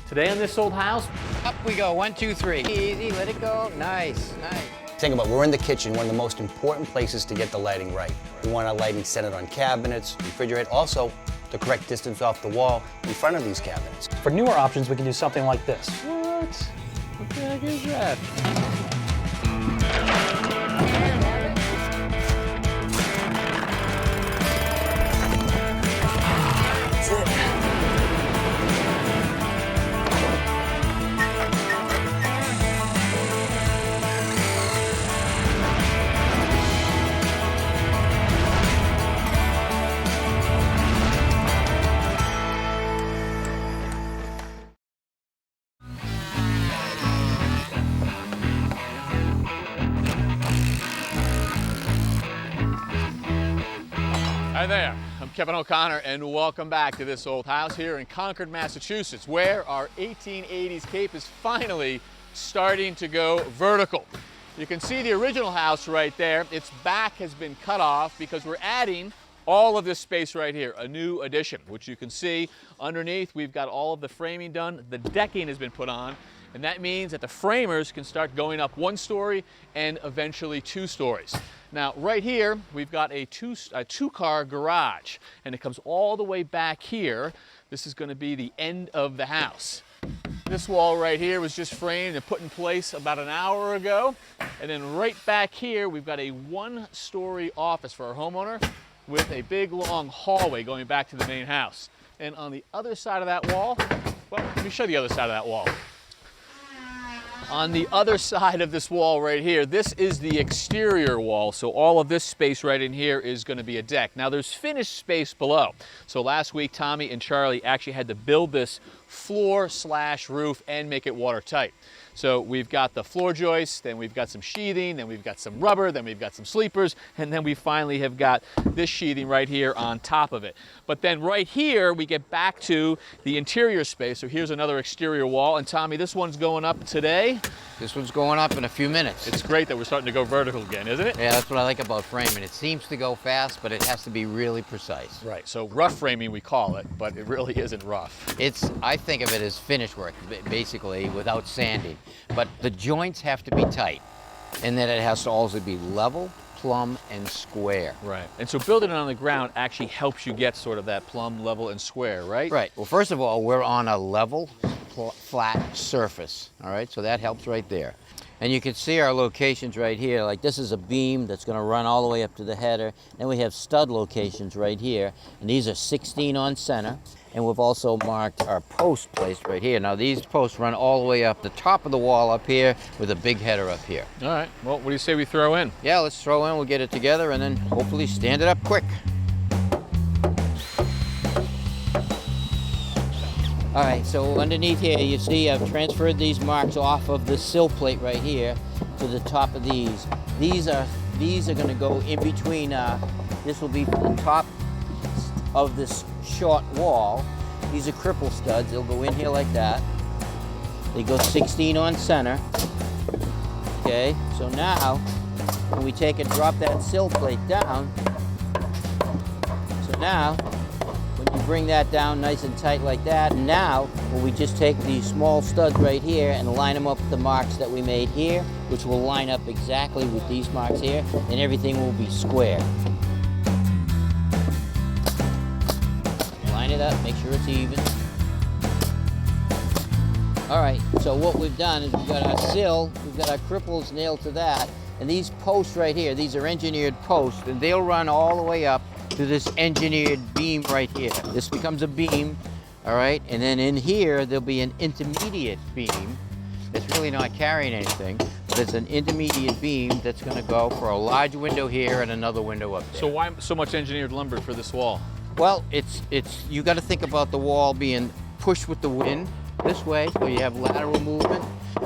Today on This Old House, Up we go, 1, 2, 3. Easy, let it go. Nice, nice. Think about it, we're in the kitchen, one of the most important places to get the lighting right. We want our lighting centered on cabinets, refrigerator, also the correct distance off the wall in front of these cabinets. for newer options, we can do something like this. What? What the heck is that? That's it. Hi there, I'm Kevin O'Connor and welcome back to This Old House here in Concord, Massachusetts, where our 1880s cape is finally starting to go vertical. You can see the original house right there. Its back has been cut off because we're adding all of this space right here, a new addition, which you can see underneath. We've got all of the framing done, the decking has been put on, and that means that the framers can start going up 1 story and eventually 2 stories. Now, right here, we've got a two-car garage, and it comes all the way back here. This is going to be the end of the house. This wall right here was just framed and put in place about an hour ago. And then right back here, we've got a 1-story office for our homeowner with a big, long hallway going back to the main house. And on the other side of that wall, well, let me show you the other side of that wall. On the other side of this wall right here, this is the exterior wall. So all of this space right in here is going to be a deck. Now there's finished space below. So last week, Tommy and Charlie actually had to build this floor/roof and make it watertight. So we've got the floor joists, then we've got some sheathing, then we've got some rubber, then we've got some sleepers, and then we finally have got this sheathing right here on top of it. But then right here, we get back to the interior space. So here's another exterior wall. And Tommy, this one's going up today. This one's going up in a few minutes. It's great that we're starting to go vertical again, isn't it? Yeah, that's what I like about framing. It seems to go fast, but it has to be really precise. Right, so rough framing we call it, but it really isn't rough. I think of it as finish work, basically, without sanding. But the joints have to be tight, and then it has to also be level, plumb, and square. Right, and so building it on the ground actually helps you get sort of that plumb, level, and square, right? Right. Well, first of all, we're on a level, flat surface, all right? So that helps right there. And you can see our locations right here. Like this is a beam that's going to run all the way up to the header. Then we have stud locations right here, and these are 16 on center. And we've also marked our post placed right here. Now these posts run all the way up the top of the wall up here with a big header up here. All right, well, what do you say we throw in? Yeah, let's throw in, we'll get it together, and then hopefully stand it up quick. All right, so underneath here, you see I've transferred these marks off of the sill plate right here to the top of these. These are going to go in between. This will be the top of this short wall. These are cripple studs. They'll go in here like that. They go 16 on center. Okay, so now when we take and drop that sill plate down, so now when you bring that down nice and tight like that, now when we just take these small studs right here and line them up with the marks that we made here, which will line up exactly with these marks here, and everything will be square. Line it up, make sure it's even. All right, so what we've done is we've got our sill, we've got our cripples nailed to that, and these posts right here, these are engineered posts, and they'll run all the way up to this engineered beam right here. This becomes a beam, all right? And then in here, there'll be an intermediate beam that's really not carrying anything, but it's an intermediate beam that's gonna go for a large window here and another window up there. So why so much engineered lumber for this wall? Well, you gotta think about the wall being pushed with the wind this way, so you have lateral movement.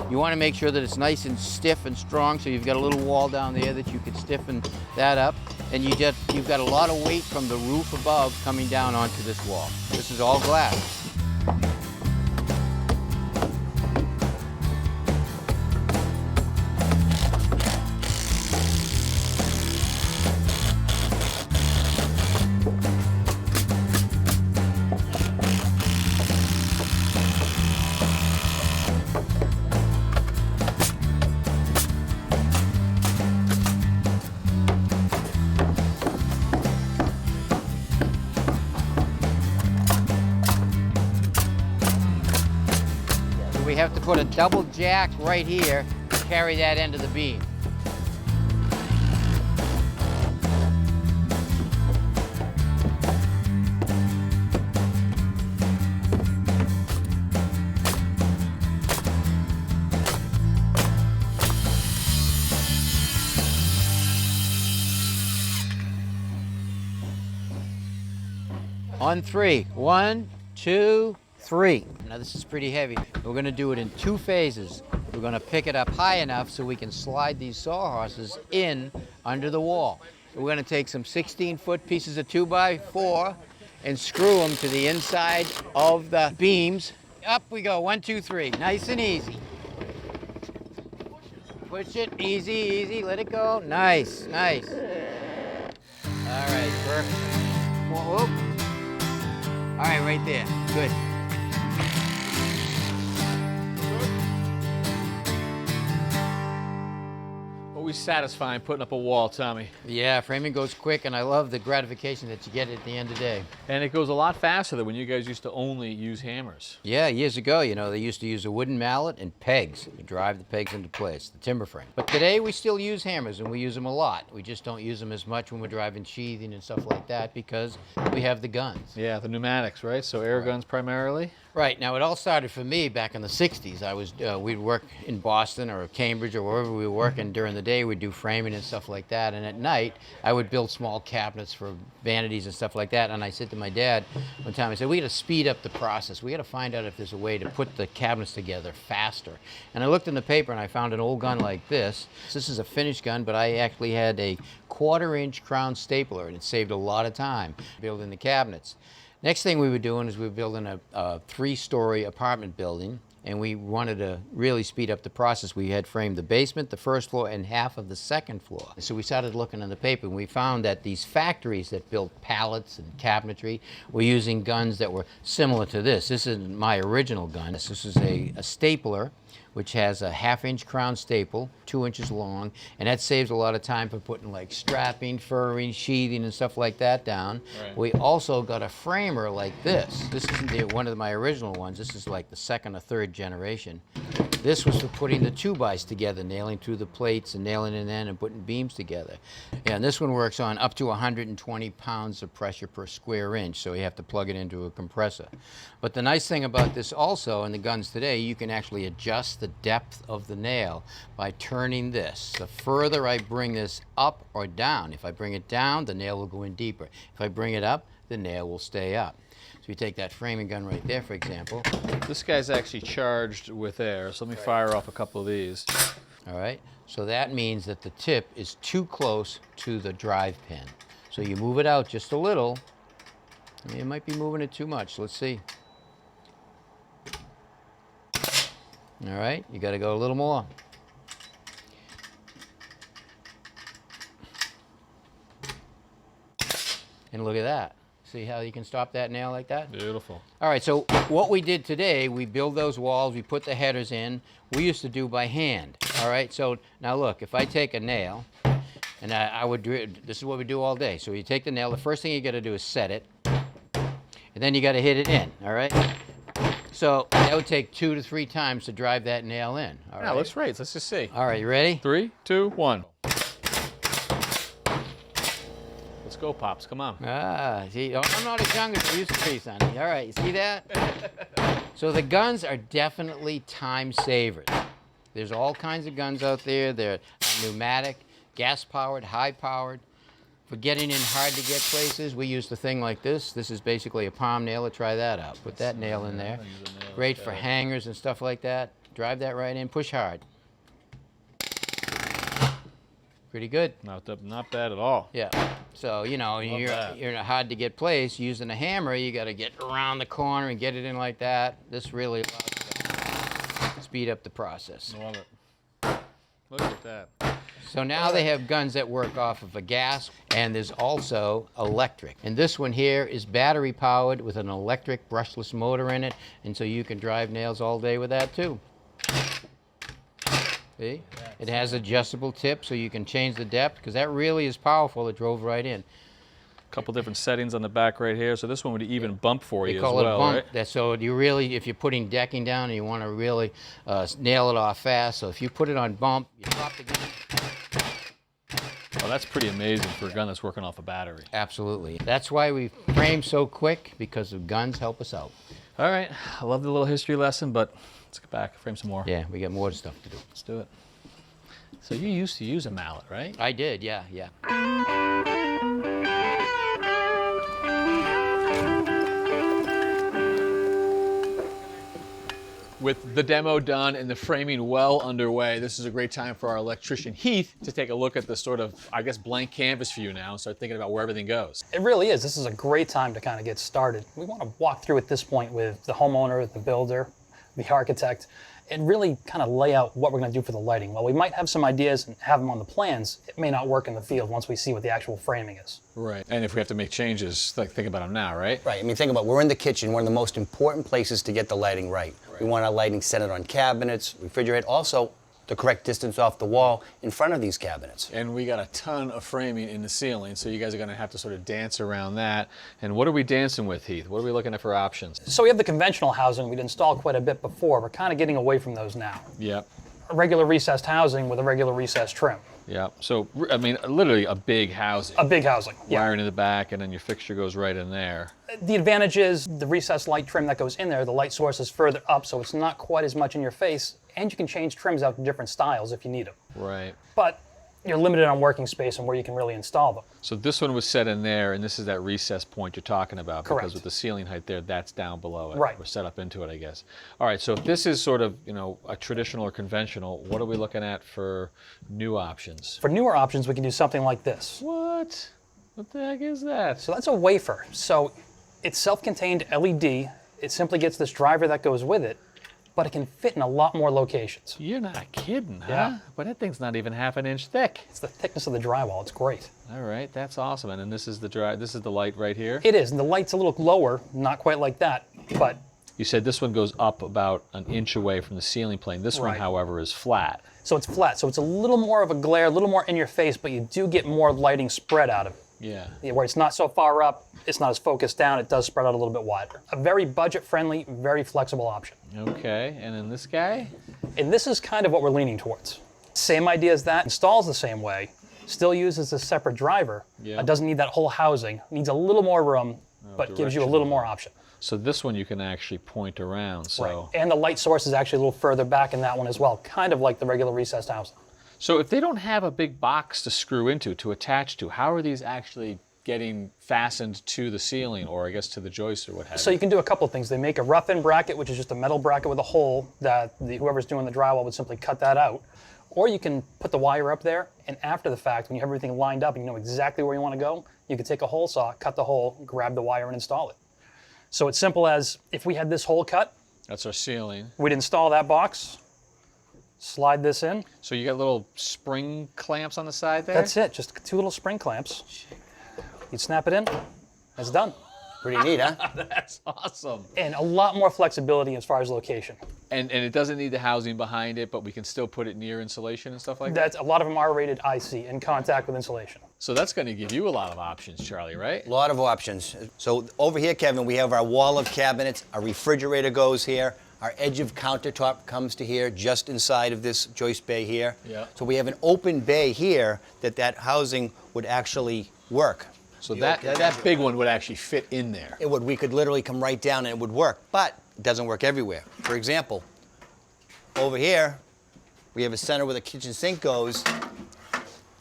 You want to make sure that it's nice and stiff and strong, so you've got a little wall down there that you can stiffen that up. And you've got a lot of weight from the roof above coming down onto this wall. This is all glass. we have to put a double jack right here to carry that end of the beam. On 3. 1, 2, 3. Now this is pretty heavy. We're going to do it in 2 phases. We're going to pick it up high enough so we can slide these sawhorses in under the wall. We're going to take some 16-foot pieces of 2x4 and screw them to the inside of the beams. Up we go. 1, 2, 3. Nice and easy. Push it. Easy, easy. Let it go. Nice, nice. All right, perfect. Whoa, whoa. All right, right there. Good. Always satisfying putting up a wall, Tommy. Yeah, framing goes quick, and I love the gratification that you get at the end of the day. And it goes a lot faster than when you guys used to only use hammers. Yeah, years ago, you know, they used to use a wooden mallet and pegs to drive the pegs into place, the timber frame. But today we still use hammers, and we use them a lot. We just don't use them as much when we're driving sheathing and stuff like that because we have the guns. Yeah, the pneumatics, right? So air guns primarily? Right. Now, it all started for me back in the 60s. We'd work in Boston or Cambridge or wherever we were working. During the day, we'd do framing and stuff like that. And at night, I would build small cabinets for vanities and stuff like that. And I said to my dad one time, I said, we got to speed up the process. We got to find out if there's a way to put the cabinets together faster. And I looked in the paper and I found an old gun like this. This is a finished gun, but I actually had a 1/4-inch crown stapler, and it saved a lot of time building the cabinets. Next thing we were doing is we were building a 3-story apartment building, and we wanted to really speed up the process. We had framed the basement, the first floor, and half of the second floor. So we started looking in the paper, and we found that these factories that built pallets and cabinetry were using guns that were similar to this. This isn't my original gun. This is a stapler, which has a 1/2-inch crown staple, 2 inches long, and that saves a lot of time for putting like strapping, furring, sheathing, and stuff like that down. Right. We also got a framer like this. This isn't one of my original ones. This is like the 2nd or 3rd generation. This was for putting the 2-bys together, nailing through the plates and nailing it in and putting beams together. Yeah, and this one works on up to 120 pounds of pressure per square inch, so you have to plug it into a compressor. But the nice thing about this also, in the guns today, you can actually adjust the depth of the nail by turning this. The further I bring this up or down, if I bring it down, the nail will go in deeper. If I bring it up, the nail will stay up. So you take that framing gun right there, for example. This guy's actually charged with air, so let me fire off a couple of these. All right, so that means that the tip is too close to the drive pin. So you move it out just a little. You might be moving it too much. Let's see. All right, you got to go a little more. And look at that. See how you can stop that nail like that? Beautiful. All right, so what we did today, we build those walls, we put the headers in. We used to do by hand. All right, so now look, if I take a nail, and I would do it, this is what we do all day. So you take the nail, the first thing you got to do is set it, and then you got to hit it in, all right? So that would take 2 to 3 times to drive that nail in. All right, let's race. Let's just see. All right, you ready? 3, 2, 1. Let's go, Pops. Come on. Ah, see, I'm not as young as I used to be, Sonny. All right, you see that? So the guns are definitely time savers. There's all kinds of guns out there. They're pneumatic, gas-powered, high-powered. For getting in hard-to-get places, we use the thing like this. This is basically a palm nailer. Try that out. Put that nail in there. Great for hangers and stuff like that. Drive that right in. Push hard. Pretty good. Not bad at all. Yeah. So, you know, you're in a hard-to-get place. Using a hammer, you got to get around the corner and get it in like that. This really allows you to speed up the process. Love it. Look at that. So now they have guns that work off of a gas, and there's also electric. And this one here is battery powered with an electric brushless motor in it, and so you can drive nails all day with that too. See? It has adjustable tip so you can change the depth, because that really is powerful. It drove right in. couple different settings on the back right here. So this one would even bump for you as They well, call it a bump. right? So you really, if you're putting decking down and you want to really nail it off fast, so if you put it on bump, you drop the gun. Oh, that's pretty amazing for a gun that's working off a battery. Absolutely. That's why we frame so quick, because the guns help us out. All right, I love the little history lesson, but let's get back, frame some more. Yeah, we got more stuff to do. Let's do it. So you used to use a mallet, right? I did, yeah. With the demo done and the framing well underway, this is a great time for our electrician Heath to take a look at the sort of, I guess, blank canvas for you now and start thinking about where everything goes. It really is. This is a great time to kind of get started. We want to walk through at this point with the homeowner, the builder, the architect, and really kind of lay out what we're going to do for the lighting. While we might have some ideas and have them on the plans, it may not work in the field once we see what the actual framing is. Right. And if we have to make changes, like think about them now, right? Right, I mean, think about it. We're in the kitchen, one of the most important places to get the lighting right. We want our lighting centered on cabinets, refrigerator, also the correct distance off the wall in front of these cabinets. And we got a ton of framing in the ceiling, so you guys are going to have to sort of dance around that. And what are we dancing with, Heath? What are we looking at for options? So we have the conventional housing we'd installed quite a bit before. We're kind of getting away from those now. Yep. A regular recessed housing with a regular recessed trim. Yep. So, I mean, literally a big housing. A big housing, yeah. Wiring in the back, and then your fixture goes right in there. The advantage is the recessed light trim that goes in there, the light source is further up, so it's not quite as much in your face, and you can change trims out to different styles if you need them. Right. But you're limited on working space and where you can really install them. So this one was set in there, and this is that recess point you're talking about. Correct. Because with the ceiling height there, that's down below it. Right. We're set up into it, I guess. All right, so if this is sort of, you know, a traditional or conventional, what are we looking at for new options? For newer options, we can do something like this. What? What the heck is that? So that's a wafer. So it's self-contained LED. It simply gets this driver that goes with it, but it can fit in a lot more locations. You're not kidding, huh? Yeah. But that thing's not even half an inch thick. It's the thickness of the drywall. It's great. All right, that's awesome. And then this is the light right here. It is, and the light's a little lower, not quite like that, but You said this one goes up about an inch away from the ceiling plane. This one, Right. however, is flat. so it's flat. So it's a little more of a glare, a little more in your face, but you do get more lighting spread out of it. Yeah. Yeah, where it's not so far up, it's not as focused down, it does spread out a little bit wider. A very budget-friendly, very flexible option. Okay, and then this guy? And this is kind of what we're leaning towards. Same idea as that, installs the same way, still uses a separate driver. Yeah. It doesn't need that whole housing, needs a little more room, but gives you a little more option. So this one you can actually point around, so. Right. And the light source is actually a little further back in that one as well, kind of like the regular recessed housing. So if they don't have a big box to screw into, to attach to, how are these actually getting fastened to the ceiling, or I guess to the joist or what have So you? you can do a couple of things. They make a rough-in bracket, which is just a metal bracket with a hole that whoever's doing the drywall would simply cut that out. Or you can put the wire up there, and after the fact, when you have everything lined up and you know exactly where you want to go, you can take a hole saw, cut the hole, grab the wire, and install it. So it's simple as, if we had this hole cut, That's our ceiling. we'd install that box, slide this in. So you got little spring clamps on the side there? That's it, just 2 little spring clamps. You'd snap it in, it's done. Pretty neat, huh? That's awesome. And a lot more flexibility as far as location. And it doesn't need the housing behind it, but we can still put it near insulation and stuff like that? That's, a lot of them are rated IC, in contact with insulation. So that's going to give you a lot of options, Charlie, right? A lot of options. So over here, Kevin, we have our wall of cabinets. Our refrigerator goes here. Our edge of countertop comes to here, just inside of this joist bay here. Yeah. So we have an open bay here that housing would actually work. So that big one would actually fit in there. It would. We could literally come right down and it would work, but it doesn't work everywhere. For example, over here, we have a center where the kitchen sink goes.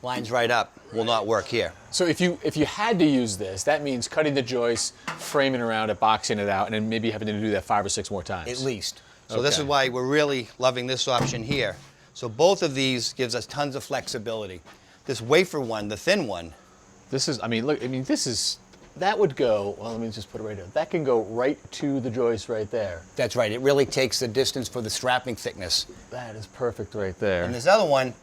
Lines right up. Will not work here. So if you had to use this, that means cutting the joist, framing around it, boxing it out, and then maybe having to do that 5 or 6 more times. At least. So this is Okay. why we're really loving this option here. So both of these gives us tons of flexibility. This wafer one, the thin one, This is, I mean, look, I mean, that would go, well, let me just put it right here. That can go right to the joist right there. that's right, it really takes the distance for the strapping thickness. That is perfect right there. And this other one,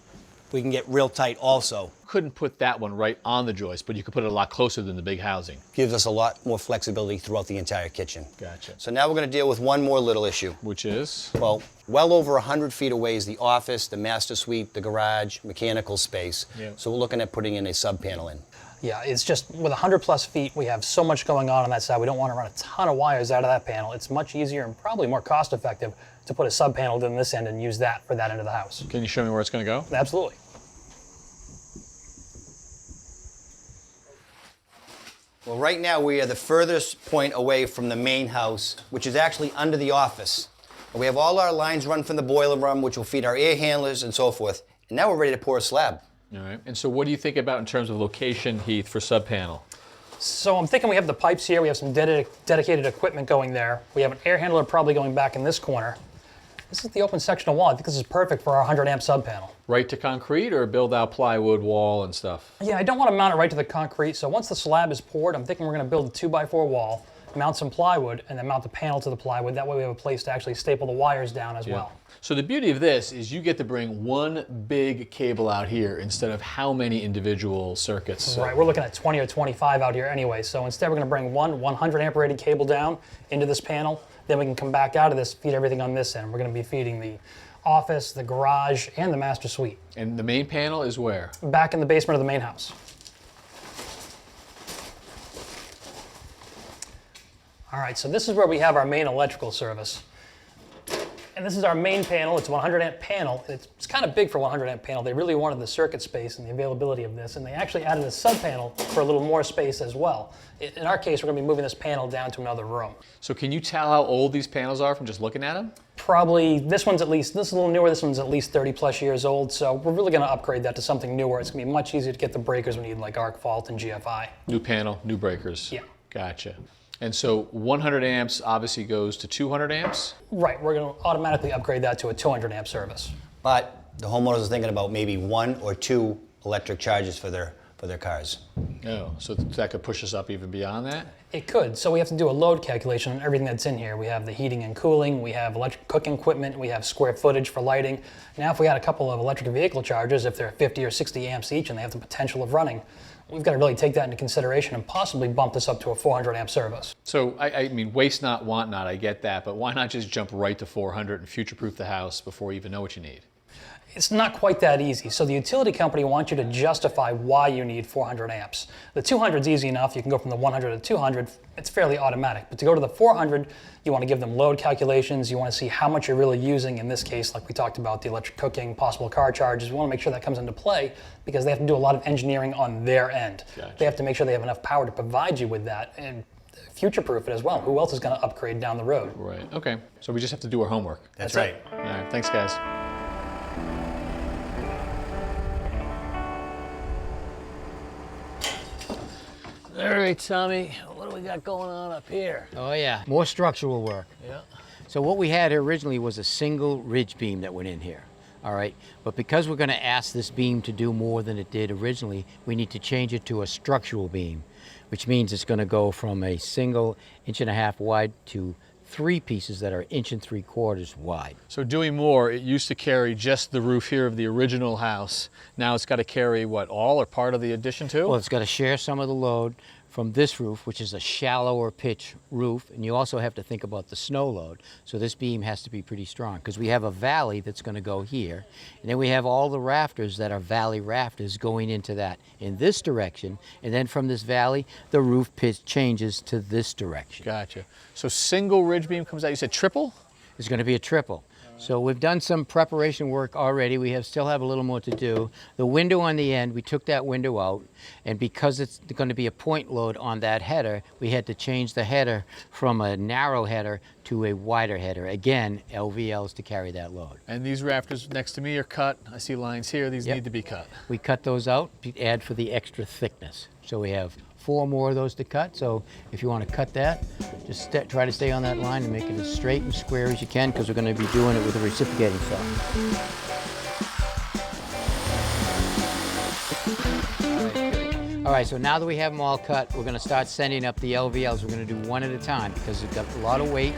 we can get real tight also. Couldn't put that one right on the joist, but you could put it a lot closer than the big housing. Gives us a lot more flexibility throughout the entire kitchen. Gotcha. So now we're going to deal with one more little issue. Which is? Well over 100 feet away is the office, the master suite, the garage, mechanical space. Yeah. So we're looking at putting in a sub panel in. Yeah, it's just with 100+ feet, we have so much going on that side. We don't want to run a ton of wires out of that panel. It's much easier and probably more cost effective to put a sub panel in this end and use that for that end of the house. Can you show me where it's going to go? Absolutely. Well, right now we are the furthest point away from the main house, which is actually under the office. And we have all our lines run from the boiler room, which will feed our air handlers and so forth. And now we're ready to pour a slab. All right. And so what do you think about in terms of location, Heath, for sub panel? So I'm thinking we have the pipes here. We have some dedicated equipment going there. We have an air handler probably going back in this corner. This is the open sectional wall. I think this is perfect for our 100 amp sub panel. Right to concrete or build out plywood wall and stuff? Yeah, I don't want to mount it right to the concrete. So once the slab is poured, I'm thinking we're going to build a 2x4 wall, mount some plywood, and then mount the panel to the plywood. That way we have a place to actually staple the wires down as well. So the beauty of this is you get to bring one big cable out here instead of how many individual circuits. Right, we're looking at 20 or 25 out here anyway. So instead we're going to bring one 100 amp rated cable down into this panel. Then we can come back out of this, feed everything on this end. We're going to be feeding the office, the garage, and the master suite. And the main panel is where? Back in the basement of the main house. All right, so this is where we have our main electrical service. And this is our main panel. It's a 100 amp panel. It's kind of big for a 100 amp panel. They really wanted the circuit space and the availability of this, and they actually added a sub panel for a little more space as well. In our case, we're going to be moving this panel down to another room. So can you tell how old these panels are from just looking at them? Probably, this is a little newer. This one's at least 30+ years old, so we're really going to upgrade that to something newer. It's going to be much easier to get the breakers we need, like arc fault and GFI. New panel, new breakers. Yeah. Gotcha. And so 100 amps obviously goes to 200 amps? Right, we're going to automatically upgrade that to a 200 amp service. But the homeowners are thinking about maybe 1 or 2 electric charges for their cars. Oh, so that could push us up even beyond that? It could. So we have to do a load calculation on everything that's in here. We have the heating and cooling, we have electric cooking equipment, we have square footage for lighting. Now if we had a couple of electric vehicle chargers, if they're 50 or 60 amps each and they have the potential of running, we've got to really take that into consideration and possibly bump this up to a 400 amp service. So, I mean, waste not, want not, I get that, but why not just jump right to 400 and future-proof the house before you even know what you need? It's not quite that easy. So the utility company wants you to justify why you need 400 amps. The 200 is easy enough. You can go from the 100 to 200. It's fairly automatic. But to go to the 400, you want to give them load calculations. You want to see how much you're really using. In this case, like we talked about, the electric cooking, possible car charges. We want to make sure that comes into play because they have to do a lot of engineering on their end. Gotcha. They have to make sure they have enough power to provide you with that and future-proof it as well. Who else is going to upgrade down the road? Right, okay. So we just have to do our homework. That's right. All right, thanks guys. All right, Tommy, what do we got going on up here? Oh yeah, more structural work. Yeah. So what we had here originally was a single ridge beam that went in here, all right? But because we're gonna ask this beam to do more than it did originally, we need to change it to a structural beam, which means it's gonna go from a single 1.5 inch wide to 3 pieces that are 1 3/4 wide. So doing more, it used to carry just the roof here of the original house. Now it's got to carry what, all or part of the addition too? Well, it's got to share some of the load from this roof, which is a shallower pitch roof, and you also have to think about the snow load. So this beam has to be pretty strong because we have a valley that's going to go here, and then we have all the rafters that are valley rafters going into that in this direction, and then from this valley, the roof pitch changes to this direction. Gotcha. So single ridge beam comes out, you said triple? It's going to be a triple. So we've done some preparation work already. We still have a little more to do. The window on the end, we took that window out, and because it's going to be a point load on that header, we had to change the header from a narrow header to a wider header. Again, LVLs to carry that load. And these rafters next to me are cut. I see lines here. These need to be cut. We cut those out to add for the extra thickness. So we have 4 more of those to cut. So if you want to cut that, just try to stay on that line and make it as straight and square as you can because we're going to be doing it with a reciprocating saw. All right, so now that we have them all cut, we're going to start sending up the LVLs. We're going to do one at a time because we've got a lot of weight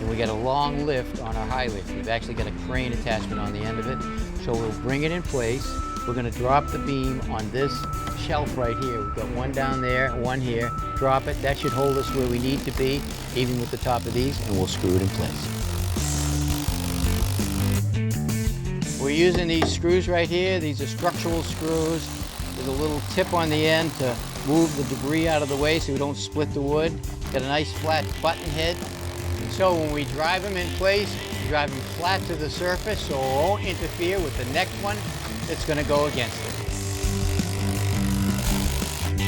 and we got a long lift on our high lift. We've actually got a crane attachment on the end of it. So we'll bring it in place. We're going to drop the beam on this shelf right here. We've got one down there, one here. Drop it. That should hold us where we need to be, even with the top of these, and we'll screw it in place. We're using these screws right here. These are structural screws. There's a little tip on the end to move the debris out of the way so we don't split the wood. Got a nice flat button head. And so when we drive them in place, we drive them flat to the surface so it won't interfere with the next one that's going to go against it.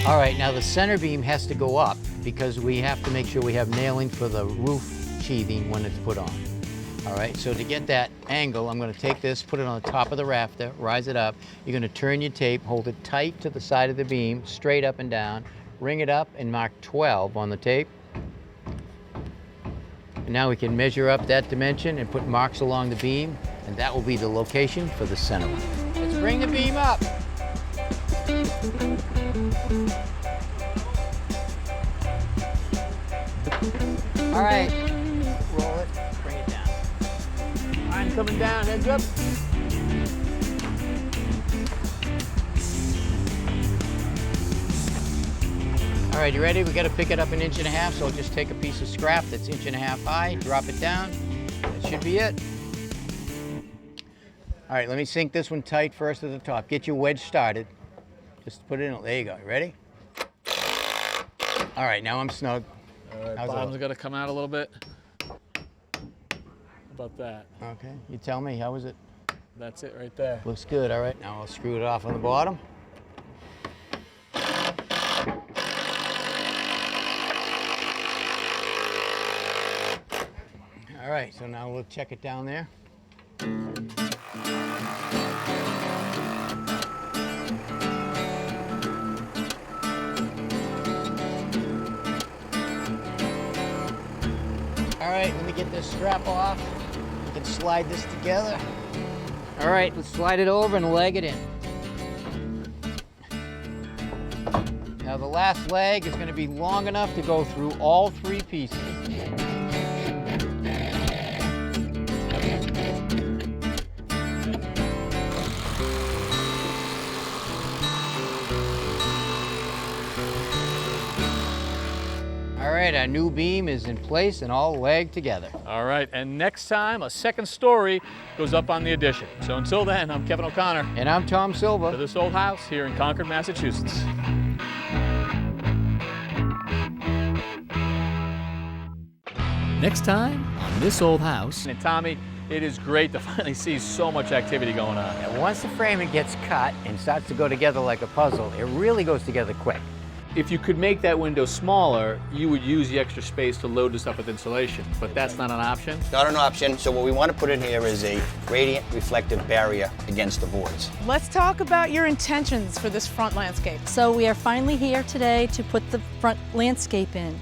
All right, now the center beam has to go up because we have to make sure we have nailing for the roof sheathing when it's put on. All right, so to get that angle, I'm going to take this, put it on the top of the rafter, rise it up. You're going to turn your tape, hold it tight to the side of the beam, straight up and down, ring it up and mark 12 on the tape. And now we can measure up that dimension and put marks along the beam, and that will be the location for the center one. Let's bring the beam up. All right, roll it, bring it down. Line coming down, heads up. All right, you ready? We got to pick it up 1.5 inches, so I'll just take a piece of scrap that's 1.5 inches high, drop it down. That should be it. All right, let me sink this one tight first at the top. Get your wedge started. Just put it in. There you go. You ready? All right, now I'm snug. All right, bottom's got to come out a little bit. How about that? Okay, you tell me. How is it? That's it right there. Looks good. All right, now I'll screw it off on the bottom. All right, so now we'll check it down there. All right, let me get this strap off. We can slide this together. All right, let's slide it over and leg it in. Now the last leg is going to be long enough to go through all 3 pieces. All right, our new beam is in place and all legged together. All right, and next time, a second story goes up on the addition. So until then, I'm Kevin O'Connor. And I'm Tom Silva. For This Old House here in Concord, Massachusetts. Next time on This Old House. And Tommy, it is great to finally see so much activity going on. And once the framing gets cut and starts to go together like a puzzle, it really goes together quick. If you could make that window smaller, you would use the extra space to load this up with insulation, but that's not an option. Not an option, so what we want to put in here is a radiant reflective barrier against the boards. Let's talk about your intentions for this front landscape. So we are finally here today to put the front landscape in.